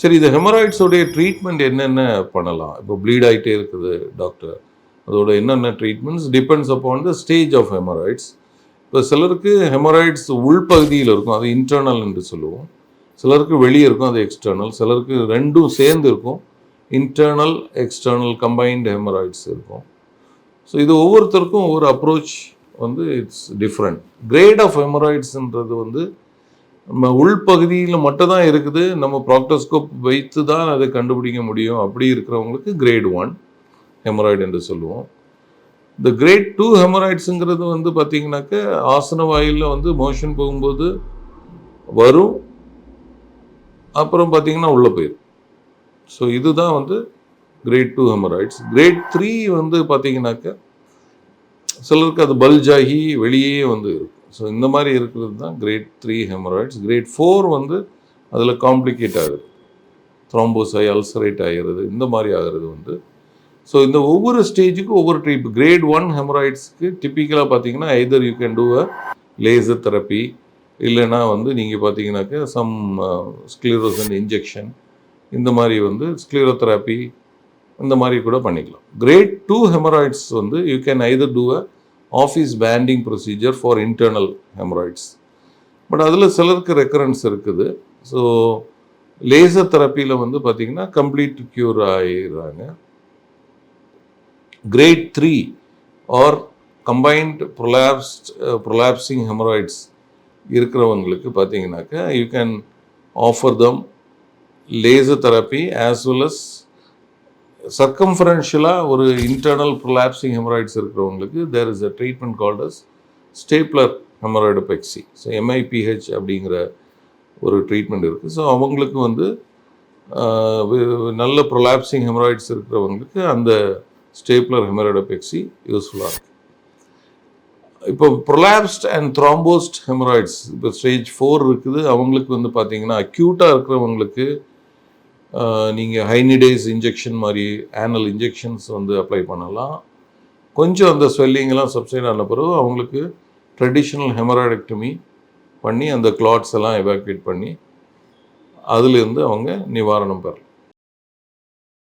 சரி, இது ஹெமராய்ட்ஸோடைய ட்ரீட்மெண்ட் என்னென்ன பண்ணலாம்? இப்போ ப்ளீட் ஆகிட்டே இருக்குது டாக்டர், அதோட என்னென்ன treatments depends upon the stage of haemorrhoids. இப்போ சிலருக்கு ஹெமராய்ட்ஸ் உள்பகுதியில் இருக்கும், அது இன்டர்னல் என்று சொல்லுவோம். சிலருக்கு வெளியே இருக்கும், அது எக்ஸ்டர்னல். சிலருக்கு ரெண்டும் சேர்ந்து இருக்கும், இன்டர்னல் எக்ஸ்டர்னல் கம்பைன்டு ஹெமராய்ட்ஸ் இருக்கும். ஸோ இது ஒவ்வொருத்தருக்கும் ஒவ்வொரு அப்ரோச் வந்து இட்ஸ் டிஃப்ரெண்ட். கிரேட் ஆஃப் ஹெமராய்ட்ஸ்ன்றது வந்து நம்ம உள்பகுதியில் மட்டும் தான் இருக்குது, நம்ம ப்ராக்டோஸ்கோப் வைத்து தான் அதை கண்டுபிடிக்க முடியும். அப்படி இருக்கிறவங்களுக்கு கிரேட் 1 ஹெமராய்டு என்று சொல்லுவோம். இந்த கிரேட் 2 ஹெமராய்ட்ஸுங்கிறது வந்து பார்த்தீங்கன்னாக்க ஆசன வாயிலில் வந்து மோஷன் போகும்போது வரும், அப்புறம் பார்த்தீங்கன்னா உள்ளே போயிடும். ஸோ இதுதான் வந்து கிரேட் 2 ஹெமராய்ட்ஸ். கிரேட் 3 வந்து பார்த்தீங்கன்னாக்க சிலருக்கு அது பல்ஜ் ஆகி வெளியே வந்து இருக்கும். ஸோ இந்த மாதிரி இருக்கிறது தான் கிரேட் 3 ஹெமராய்ட்ஸ். கிரேட் 4 வந்து அதில் காம்ப்ளிகேட் ஆகுது, த்ரோம்போஸ் ஆகி அல்சரேட் ஆகிறது, இந்த மாதிரி ஆகிறது வந்து. ஸோ இந்த ஒவ்வொரு ஸ்டேஜுக்கும் ஒவ்வொரு ட்ரீட். கிரேட் 1 ஹெமராய்ட்ஸ்க்கு டிப்பிக்கலாக பார்த்தீங்கன்னா Hyder you can do a laser therapy, இல்லைன்னா வந்து நீங்கள் பார்த்தீங்கன்னாக்க சம் ஸ்க்ளீரோசன் இன்ஜெக்ஷன், இந்த மாதிரி வந்து ஸ்க்ளீரோதெரப்பி இந்த மாதிரி கூட பண்ணிக்கலாம். கிரேட் 2 ஹெமராய்ட்ஸ் வந்து you can either do a office banding procedure for internal haemorrhoids. But அதில் சிலருக்கு ரெக்கரன்ஸ் இருக்குது. ஸோ லேசர் தெரப்பியில் வந்து பார்த்திங்கன்னா கம்ப்ளீட் க்யூர் ஆகிடுறாங்க. Grade 3 or combined prolapsing haemorrhoids இருக்கிறவங்களுக்கு பார்த்தீங்கன்னாக்கா you can offer them laser therapy as well as சர்க்கம்ஃபரன்ஷியலாக ஒரு இன்டர்னல் ப்ரொலாப்சிங் ஹெமராய்ட்ஸ் இருக்கிறவங்களுக்கு there is a treatment called as stapler haemorrhoidopexy. So MIPH அப்படிங்கிற ஒரு ட்ரீட்மெண்ட் இருக்குது. ஸோ அவங்களுக்கு வந்து நல்ல ப்ரொலாப்சிங் ஹெமராய்ட்ஸ் இருக்கிறவங்களுக்கு அந்த ஸ்டேப்லர் ஹெமராய்டோபெக்சி யூஸ்ஃபுல்லாக இருக்குது. இப்போ ப்ரொலாப்ஸ்ட் அண்ட் த்ராம்போஸ்ட் ஹெமராய்ட்ஸ் இப்போ ஸ்டேஜ் 4 இருக்குது. அவங்களுக்கு வந்து பார்த்தீங்கன்னா அக்யூட்டாக இருக்கிறவங்களுக்கு நீங்கள் ஹைனிடேஸ் இன்ஜெக்ஷன் மாதிரி ஆனல் இன்ஜெக்ஷன்ஸ் வந்து அப்ளை பண்ணலாம். கொஞ்சம் அந்த ஸ்வெல்லிங்கெல்லாம் சப்சைட் ஆன பிறகு அவங்களுக்கு ட்ரெடிஷ்னல் ஹெமராய்டெக்டமி பண்ணி அந்த கிளாட்ஸ் எல்லாம் எவாக்குவேட் பண்ணி அதிலிருந்து அவங்க நிவாரணம் பெறலாம்.